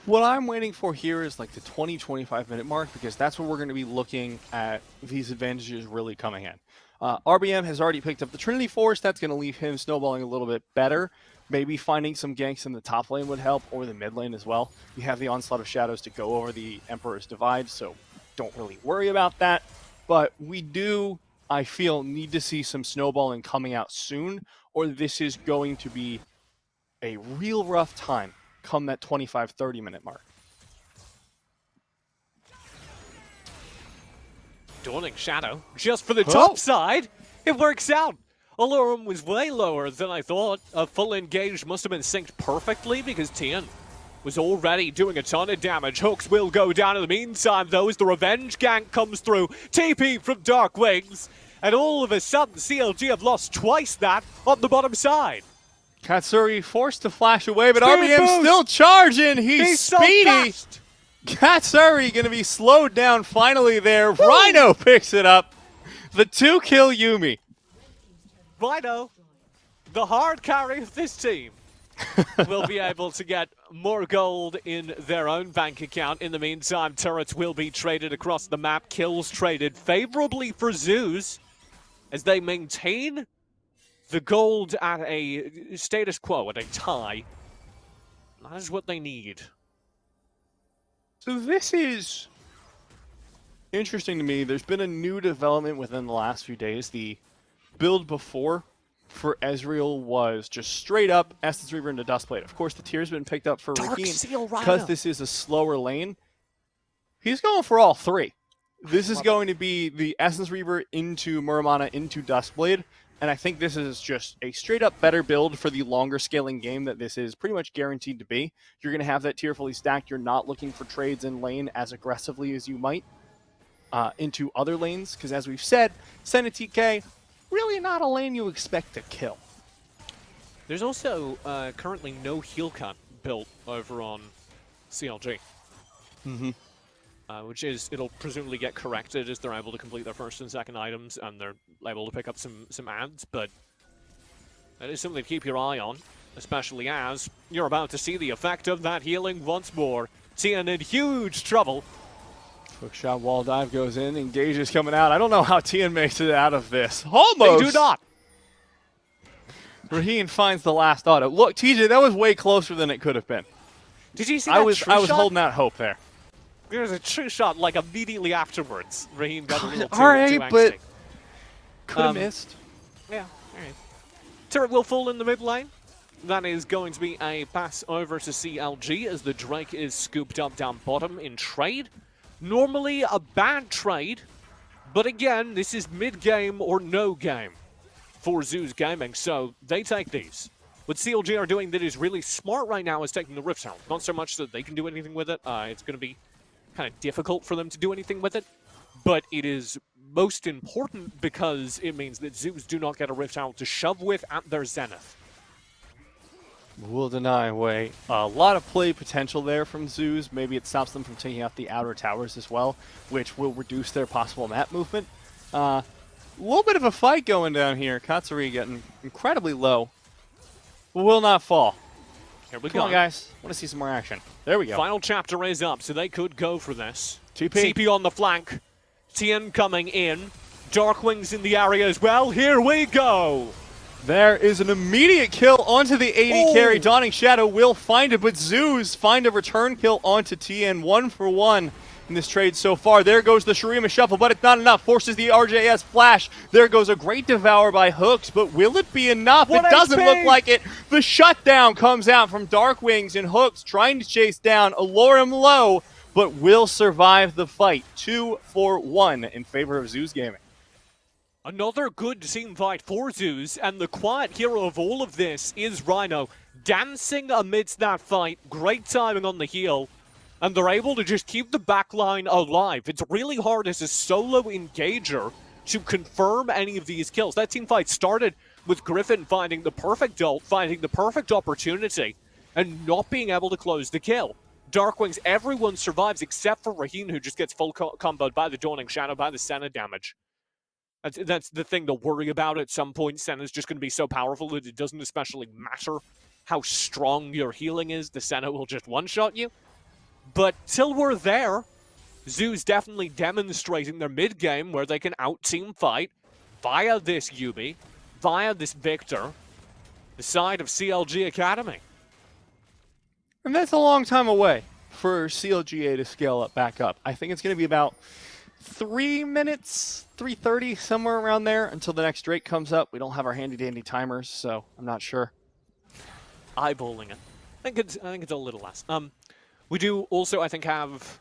What I'm waiting for here is like the 20-25 minute mark, because that's when we're going to be looking at these advantages really coming in. RBM has already picked up the Trinity Force. That's going to leave him snowballing a little bit better. Maybe finding some ganks in the top lane would help, or the mid lane as well. We have the Onslaught of Shadows to go over the Emperor's Divide, so don't really worry about that. But we do, I feel, need to see some snowballing coming out soon, or this is going to be a real rough time come that 25-30 minute mark. Dawning Shadow, just for the top side, it works out. Alarum was way lower than I thought. A full engage must have been synced perfectly because Tian was already doing a ton of damage. Hooks will go down in the meantime, though, as the revenge gank comes through. TP from Dark Wings, and all of a sudden, CLG have lost twice that on the bottom side. Katsuri forced to flash away, but Speed RBM boost. still charging. He's speedy. So fast. Katsuri going to be slowed down finally there. Woo. Rhino picks it up. The 2-kill Yuumi. Rhino, the hard carry of this team, will be able to get more gold in their own bank account. In the meantime, turrets will be traded across the map. Kills traded favorably for Zeus as they maintain the gold at a status quo, at a tie. That is what they need. So this is interesting to me. There's been a new development within the last few days. The build before for Ezreal was just straight up Essence Reaver into Dustblade. Of course, the tier's been picked up for Rakeen because this is a slower lane. He's going for all three. This is going to be the Essence Reaver into Muramana into Dustblade. And I think this is just a straight-up better build for the longer scaling game that this is pretty much guaranteed to be. You're going to have that tier fully stacked. You're not looking for trades in lane as aggressively as you might into other lanes. Because as we've said, Senna TK, really not a lane you expect to kill. There's also currently no heal cut built over on CLG. Mm-hmm. Which is, it'll presumably get corrected as they're able to complete their first and second items and they're able to pick up some ads, but that is something to keep your eye on, especially as you're about to see the effect of that healing once more. Tian in huge trouble. Hook shot, wall dive goes in, Engage is coming out. I don't know how Tian makes it out of this. Almost! They do not! Raheem finds the last auto. Look, TJ, that was way closer than it could have been. Did you see that I was shot? holding out hope there. There was a true shot, like, immediately afterwards. Raheem got a little too Alright, but angsty. could have missed. Yeah, alright. Turret will fall in the mid lane. That is going to be a pass over to CLG as the Drake is scooped up down bottom in trade. Normally a bad trade, but again, this is mid-game or no game for Zeus Gaming, so they take these. What CLG are doing that is really smart right now is taking the Rift Herald. Not so much that they can do anything with it. It's going to be kind of difficult for them to do anything with it, but it is most important because it means that Zeus do not get a Rift Herald to shove with at their zenith. Will deny away. A lot of play potential there from Zeus. Maybe it stops them from taking out the outer towers as well, which will reduce their possible map movement. A little bit of a fight going down here. Katsuri getting incredibly low. Will not fall. Here we Come go. on, guys. Want to see some more action. There we go. Final chapter is up, so they could go for this. TP. TP on the flank. Tien coming in. Darkwing's in the area as well. Here we go. There is an immediate kill onto the 80 Oh. carry. Dawning Shadow will find it, but Zeus find a return kill onto Tien. 1 for 1 in this trade so far. There goes the Shurima Shuffle, but it's not enough. Forces the RJS Flash. There goes a great Devour by Hooks, but will it be enough? What It doesn't HP? look like it. The shutdown comes out from Darkwings and Hooks trying to chase down Alorum low, but will survive the fight. 2 for 1 in favor of Zeus Gaming. Another good team fight for Zeus, and the quiet hero of all of this is Rhino. Dancing amidst that fight, great timing on the heel, and they're able to just keep the backline alive. It's really hard as a solo engager to confirm any of these kills. That team fight started with Griffin finding the perfect ult, finding the perfect opportunity, and not being able to close the kill. Darkwings, everyone survives except for Raheen, who just gets full comboed by the Dawning Shadow, by the Senna damage. That's the thing to worry about at some point. Senna's just going to be so powerful that it doesn't especially matter how strong your healing is. The Senna will just one-shot you. But till we're there, Zeus definitely demonstrating their mid-game where they can out-team fight via this Yubi, via this Victor, the side of CLG Academy. And that's a long time away for CLGA to scale up back up. I think it's going to be about 3 minutes, 3:30, somewhere around there until the next Drake comes up. We don't have our handy-dandy timers, so I'm not sure. Eyeballing it. I think it's a little less. We do also, I think, have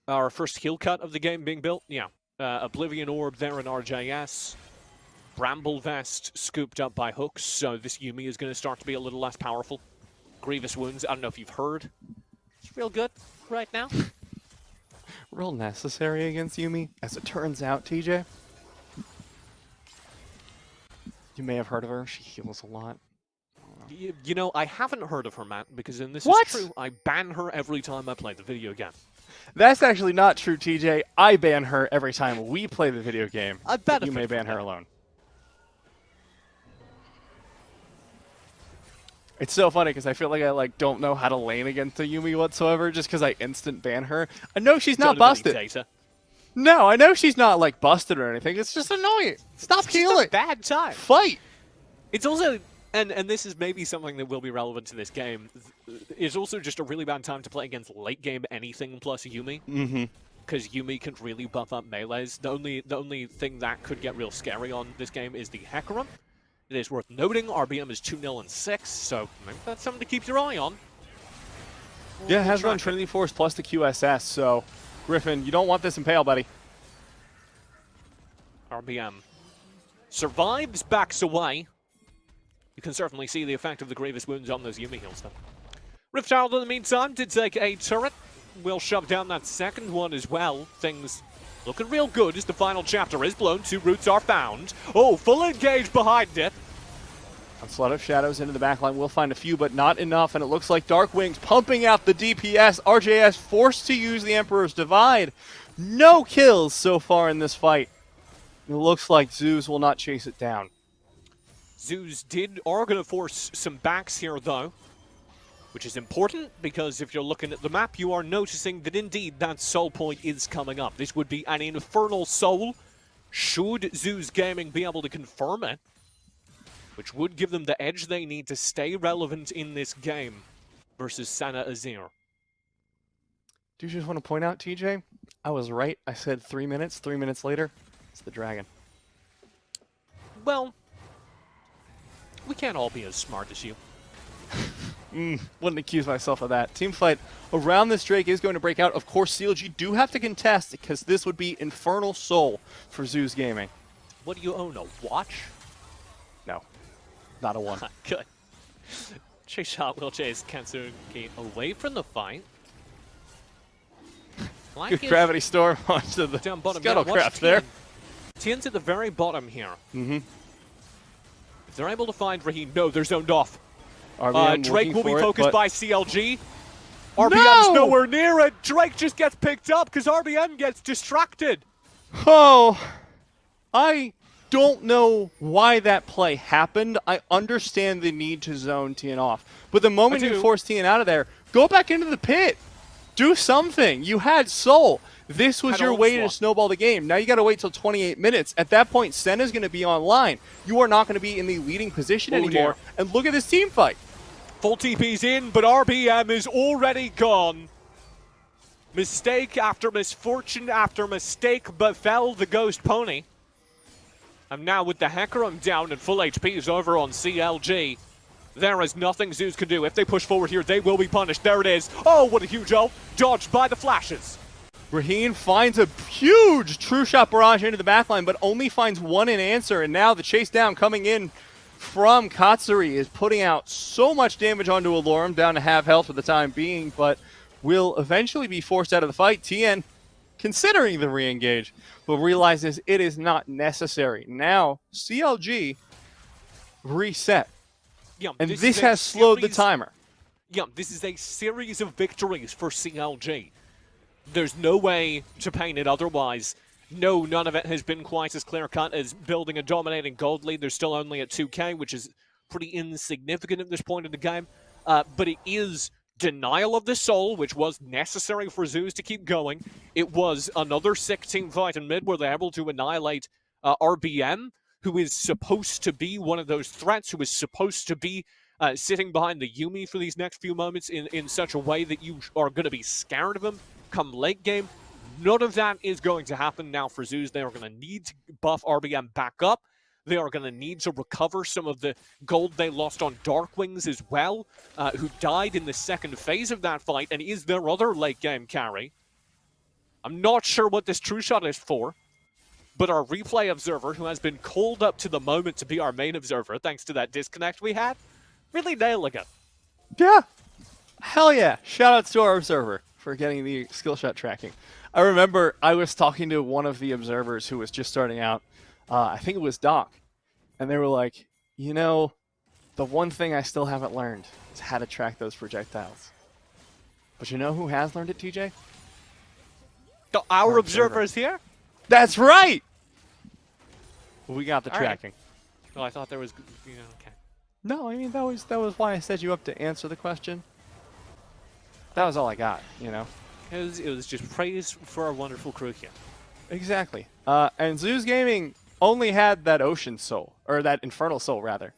our first heal cut of the game being built. Yeah. Oblivion Orb there in RJS. Bramble Vest scooped up by Hooks, so this Yuumi is going to start to be a little less powerful. Grievous Wounds, I don't know if you've heard. It's real good right now. Real necessary against Yuumi, as it turns out, TJ. You may have heard of her. She heals a lot. You know, I haven't heard of her, Matt, because in this What? is true, I ban her every time I play the video game. That's actually not true, TJ. I ban her every time we play the video game. I but benefit you may ban from her that. alone. It's so funny because I feel like I don't know how to lane against a Yuumi whatsoever just because I instant ban her. I know she's not Don't have any busted. data. No, I know she's not like busted or anything. It's just annoying. Stop It's just a healing. bad time. Fight. It's also, and this is maybe something that will be relevant to this game, it's also just a really bad time to play against late game anything plus Yuumi. Mm-hmm. Because Yuumi can really buff up melees. The only thing that could get real scary on this game is the Hecarim. It is worth noting, RBM is 2-0 and 6, so maybe that's something to keep your eye on. Yeah, it has We'll run track Trinity Force plus the QSS, so Griffin, you don't want this Impale, buddy. RBM survives, backs away. You can certainly see the effect of the Grievous Wounds on those Yuumi heals, though. Rift Child, in the meantime, did take a turret. Will shove down that second one as well. Things looking real good as the final chapter is blown. 2 roots are found. Oh, full engage behind it. Onslaught of Shadows into the backline. We'll find a few, but not enough. And it looks like Darkwing's pumping out the DPS. RJS forced to use the Emperor's Divide. No kills so far in this fight. It looks like Zeus will not chase it down. Zeus are going to force some backs here, though, which is important because if you're looking at the map, you are noticing that indeed that soul point is coming up. This would be an Infernal Soul. Should Zeus Gaming be able to confirm it, which would give them the edge they need to stay relevant in this game versus Sana Azir. Do you just want to point out, TJ? I was right. I said 3 minutes. 3 minutes later, it's the dragon. Well, we can't all be as smart as you. Wouldn't accuse myself of that. Team fight around this Drake is going to break out. Of course, CLG do have to contest because this would be Infernal Soul for Zeus Gaming. What do you own, a watch? No, not a one. Good. Trick shot will chase Kansuki away from the fight. Good gravity storm onto the down bottom. scuttlecraft there. Tien's at the very bottom here. Mm-hmm. If they're able to find Raheem, no, they're zoned off. RBM Drake will be for it, focused but by CLG. RBM's No! nowhere near it. Drake just gets picked up because RBM gets distracted. Oh, I don't know why that play happened. I understand the need to zone Tien off. But the moment you force Tien out of there, go back into the pit. Do something. You had Soul. This was your way to snowball the game. Now you got to wait till 28 minutes. At that point, Senna's going to be online. You are not going to be in the leading position anymore. And look at this team fight. Full TP's in, but RBM is already gone. Mistake after misfortune after mistake befell the Ghost Pony. I'm now with the Hecarim down and full HP's over on CLG. There is nothing Zeus can do. If they push forward here, they will be punished. There it is. Oh, what a huge ult. Dodged by the flashes. Raheen finds a huge true shot barrage into the backline, but only finds one in answer. And now the chase down coming in from Katsuri is putting out so much damage onto Alorum, down to half health for the time being, but will eventually be forced out of the fight. Tien considering the re-engage, but realizes it is not necessary. Now, CLG reset. Yeah, and this has slowed the timer. Yeah, this is a series of victories for CLG. There's no way to paint it otherwise. No, none of it has been quite as clear-cut as building a dominating gold lead. They're still only at 2k, which is pretty insignificant at this point in the game. But it is denial of the soul, which was necessary for Zeus to keep going. It was another sick team fight in mid where they're able to annihilate RBM, who is supposed to be one of those threats, who is supposed to be sitting behind the Yuumi for these next few moments in such a way that you are going to be scared of him come late game. None of that is going to happen now for Zeus. They are going to need to buff RBM back up. They are going to need to recover some of the gold they lost on Darkwings as well, who died in the second phase of that fight and is their other late game carry. I'm not sure what this true shot is for, but our replay observer, who has been called up to the moment to be our main observer thanks to that disconnect we had, really nailing it. Yeah. Hell yeah. Shoutouts to our observer for getting the skill shot tracking. I remember I was talking to one of the observers who was just starting out. I think it was Doc. And they were like, you know, the one thing I still haven't learned is how to track those projectiles. But you know who has learned it, TJ? Our observer is here? That's right! We got the tracking. Right. Well, I thought there was, okay. No, I mean, that was why I set you up to answer the question. That was all I got, you know? It was just praise for our wonderful crew here. Exactly. And Zeus Gaming only had that Ocean Soul, or that Infernal Soul, rather.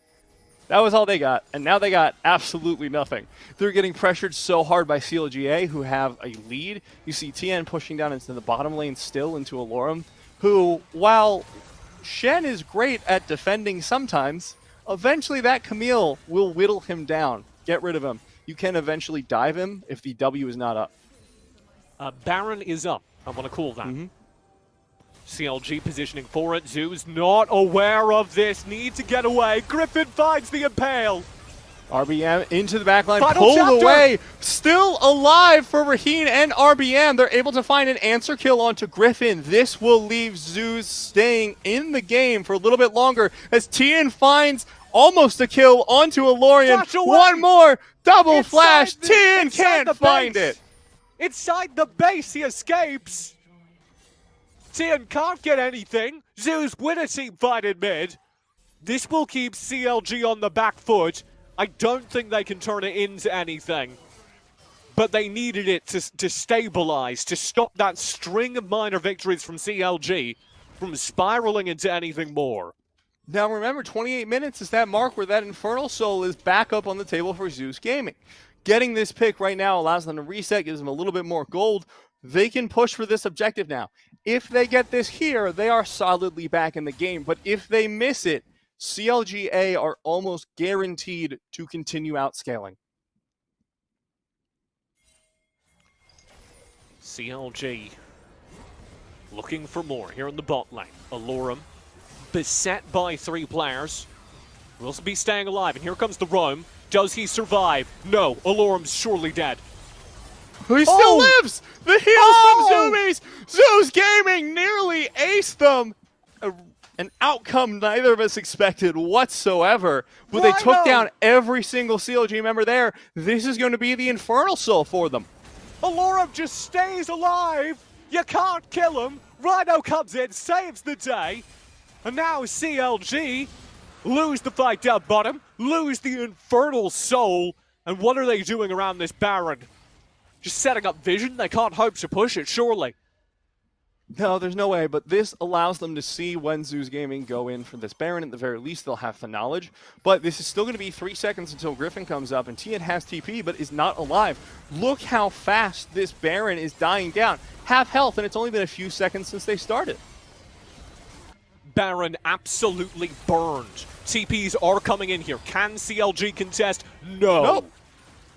That was all they got, and now they got absolutely nothing. They're getting pressured so hard by CLGA, who have a lead. You see Tien pushing down into the bottom lane still into Alorum, who, while Shen is great at defending sometimes, eventually that Camille will whittle him down. Get rid of him. You can eventually dive him if the W is not up. Baron is up. I want to call that. CLG positioning for it. Zeus not aware of this. Need to get away. Griffin finds the impale. RBM into the backline, pulled away. Still alive for Raheen and RBM. They're able to find an answer kill onto Griffin. This will leave Zeus staying in the game for a little bit longer as Tien finds almost a kill onto Alorian. One more double flash. Tien can't find it. Inside the base, he escapes. Tien can't get anything. Zeus win a team fight in mid. This will keep CLG on the back foot. I don't think they can turn it into anything. But they needed it to stabilize, to stop that string of minor victories from CLG from spiraling into anything more. Now remember, 28 minutes is that mark where that Infernal Soul is back up on the table for Zeus Gaming. Getting this pick right now allows them to reset, gives them a little bit more gold. They can push for this objective now. If they get this here, they are solidly back in the game. But if they miss it, CLGA are almost guaranteed to continue outscaling. CLG looking for more here in the bot lane. Alorum beset by 3 players. Will be staying alive, and here comes the roam. Does he survive? No, Alorum's surely dead. He still lives! The heals from Zoomies! Zeus Gaming nearly aced them! An outcome neither of us expected whatsoever. But they took down every single CLG member there. This is going to be the Infernal Soul for them. Alorum just stays alive! You can't kill him! Rhino comes in, saves the day! And now CLG lose the fight down bottom, lose the Infernal Soul, and what are they doing around this Baron? Just setting up vision? They can't hope to push it, surely. No, there's no way, but this allows them to see when Zeus Gaming go in for this Baron. At the very least, they'll have the knowledge. But this is still going to be 3 seconds until Griffin comes up, and Tian has TP, but is not alive. Look how fast this Baron is dying down. Half health, and it's only been a few seconds since they started. Baron absolutely burned. TPs are coming in here. Can CLG contest? No. Nope.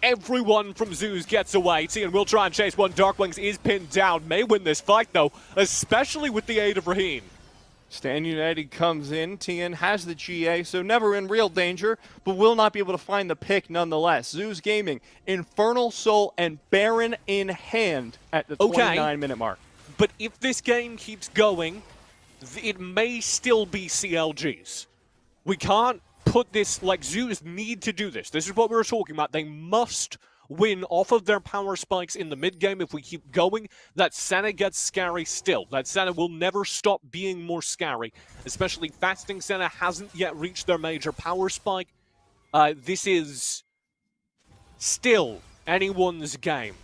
Everyone from Zeus gets away. Tian will try and chase one. Darkwings is pinned down. May win this fight, though, especially with the aid of Raheen. Stand United comes in. Tian has the GA, so never in real danger, but will not be able to find the pick nonetheless. Zeus Gaming, Infernal Soul, and Baron in hand at the 29-minute mark. But if this game keeps going, it may still be CLG's. We can't put this, like, Zeus need to do this. This is what we were talking about. They must win off of their power spikes in the mid-game. If we keep going, that Senna gets scary still. That Senna will never stop being more scary, especially Fasting Senna hasn't yet reached their major power spike. This is still anyone's game.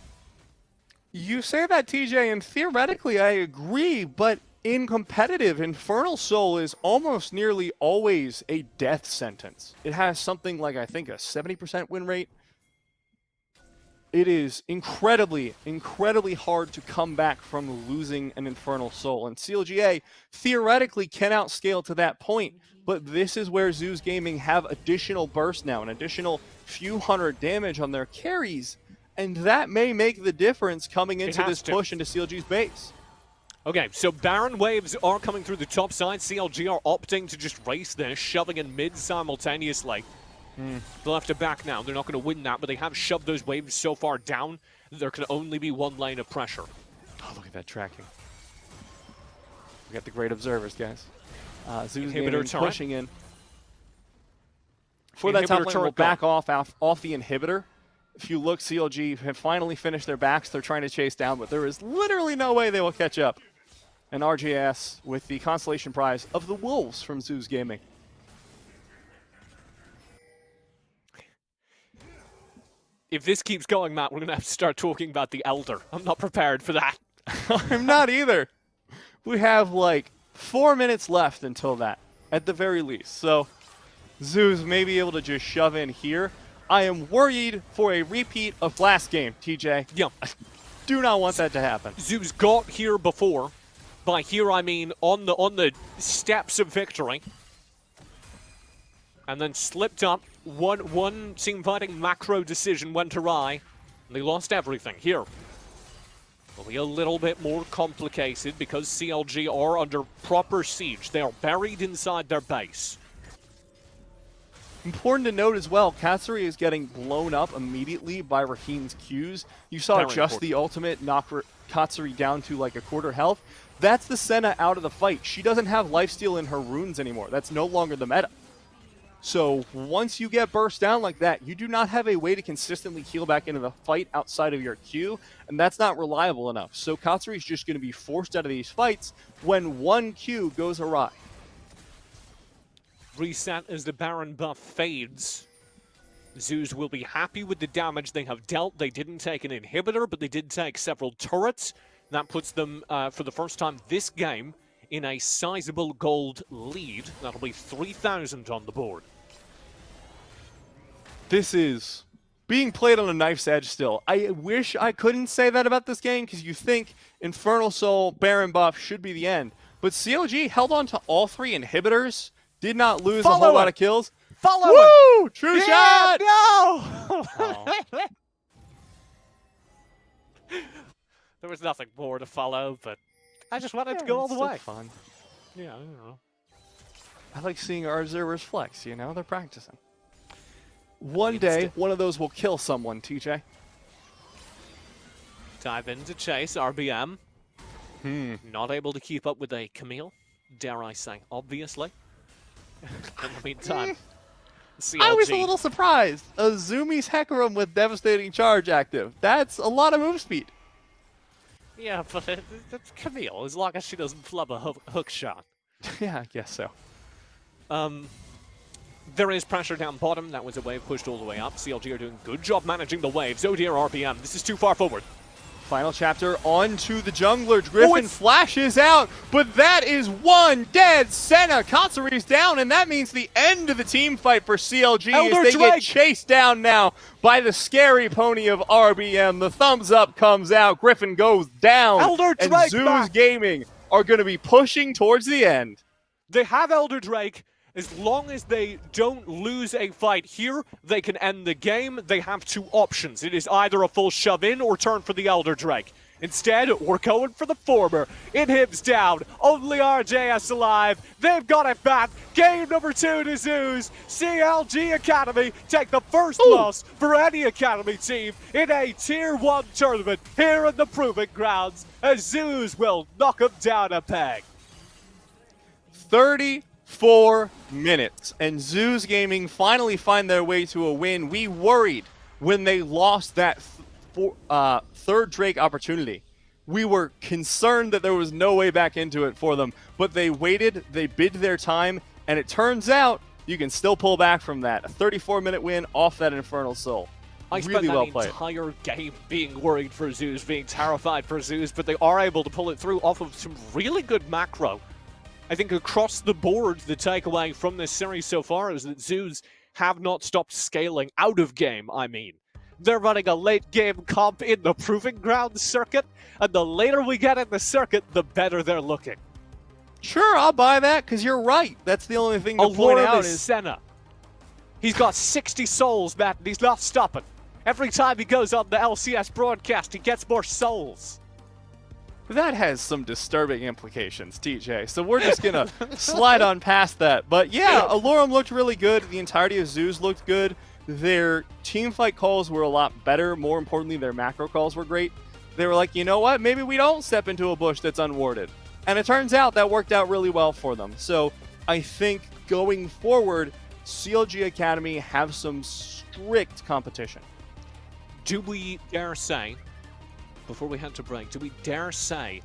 You say that, TJ, and theoretically I agree, but in competitive, Infernal Soul is almost nearly always a death sentence. It has something like, I think, a 70% win rate. It is incredibly, incredibly hard to come back from losing an Infernal Soul. And CLGA theoretically can outscale to that point, but this is where Zeus Gaming have additional burst now, an additional few hundred damage on their carries, and that may make the difference coming into this push into CLG's base. Okay, so Baron waves are coming through the top side. CLG are opting to just race this, shoving in mid simultaneously. They'll have to back now. They're not going to win that, but they have shoved those waves so far down that there can only be one lane of pressure. Oh, look at that tracking. We got the great observers, guys. Zeus Gaming pushing in. For that top lane, we'll back off the inhibitor. If you look, CLG have finally finished their backs. They're trying to chase down, but there is literally no way they will catch up. And RJS with the consolation prize of the Wolves from Zeus Gaming. If this keeps going, Matt, we're going to have to start talking about the Elder. I'm not prepared for that. I'm not either. We have like 4 minutes left until that, at the very least. So Zeus may be able to just shove in here. I am worried for a repeat of last game, TJ. Yeah. I do not want that to happen. Zeus got here before. By here, I mean on the steps of victory. And then slipped up. One team fighting macro decision went awry. And they lost everything. Here will be a little bit more complicated because CLG are under proper siege. They are buried inside their base. Important to note as well, Katsuri is getting blown up immediately by Raheen's Qs. You saw just the ultimate knock Katsuri down to like a quarter health. That's the Senna out of the fight. She doesn't have lifesteal in her runes anymore. That's no longer the meta. So once you get burst down like that, you do not have a way to consistently heal back into the fight outside of your Q, and that's not reliable enough. So Katsuri is just going to be forced out of these fights when one Q goes awry. Reset as the Baron buff fades. Zeus will be happy with the damage they have dealt. They didn't take an inhibitor, but they did take several turrets. That puts them, for the first time this game, in a sizable gold lead. That'll be 3,000 on the board. This is being played on a knife's edge still. I wish I couldn't say that about this game because you think Infernal Soul, Baron buff should be the end. But CLG held on to all 3 inhibitors, did not lose a whole lot of kills. Follow Woo! True shot! No! There was nothing more to follow, but I just wanted to go all the way. Fun. Yeah, I don't know. I like seeing our observers flex, you know? They're practicing. One day, one of those will kill someone, TJ. Dive into chase, RBM. Not able to keep up with a Camille, dare I say, obviously. In the meantime, CLG. I was a little surprised. Azumi's Hecarim with Devastating Charge active. That's a lot of move speed. Yeah, but it's Camille, as long as she doesn't flub a hook shot. Yeah, I guess so. There is pressure down bottom. That was a wave pushed all the way up. CLG are doing a good job managing the waves. Oh dear, RBM. This is too far forward. Final chapter onto the jungler. Griffin flashes out, but that is one dead Senna. Katsuri's down, and that means the end of the team fight for CLG as they get chased down now by the scary pony of RBM. The thumbs up comes out. Griffin goes down, and Zeus Gaming are going to be pushing towards the end. They have Elder Drake. As long as they don't lose a fight here, they can end the game. They have two options. It is either a full shove in or turn for the Elder Drake. Instead, we're going for the former. Inhib's down. Only RJS alive. They've got it back. Game number 2 to Zeus. CLG Academy take the first loss for any Academy team in a Tier 1 tournament here in the Proving Grounds, as Zeus will knock them down a peg. 34 minutes, and Zeus Gaming finally find their way to a win. We worried when they lost that third Drake opportunity. We were concerned that there was no way back into it for them, but they waited, they bid their time, and it turns out you can still pull back from that. A 34-minute win off that Infernal Soul. I spent that entire game being worried for Zeus, being terrified for Zeus, but they are able to pull it through off of some really good macro. I think across the board, the takeaway from this series so far is that Zeus have not stopped scaling out of game, I mean. They're running a late game comp in the Proving Ground circuit, and the later we get in the circuit, the better they're looking. Sure, I'll buy that, because you're right. That's the only thing to point out is Senna. He's got 60 souls, Matt, and he's not stopping. Every time he goes on the LCS broadcast, he gets more souls. That has some disturbing implications, TJ, so we're just going to slide on past that. But yeah, Alorum looked really good. The entirety of Zeus looked good. Their teamfight calls were a lot better. More importantly, their macro calls were great. They were like, you know what, maybe we don't step into a bush that's unwarded. And it turns out that worked out really well for them. So I think going forward, CLG Academy have some strict competition. Do we dare say, before we head to break, do we dare say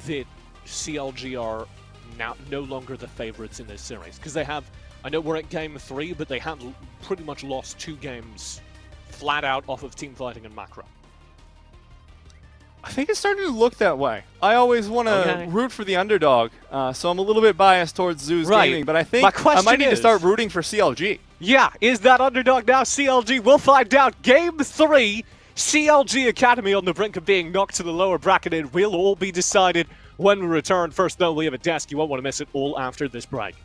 that CLG are now no longer the favorites in this series? Because they have, I know we're at game 3, but they have pretty much lost 2 games flat out off of team fighting and macro. I think it's starting to look that way. I always want to root for the underdog, so I'm a little bit biased towards Zeus Gaming, but I think I might need to start rooting for CLG. Yeah, is that underdog now CLG? We'll find out. Game 3, CLG Academy on the brink of being knocked to the lower bracket. It will all be decided when we return. First, though, we have a desk. You won't want to miss it all after this break.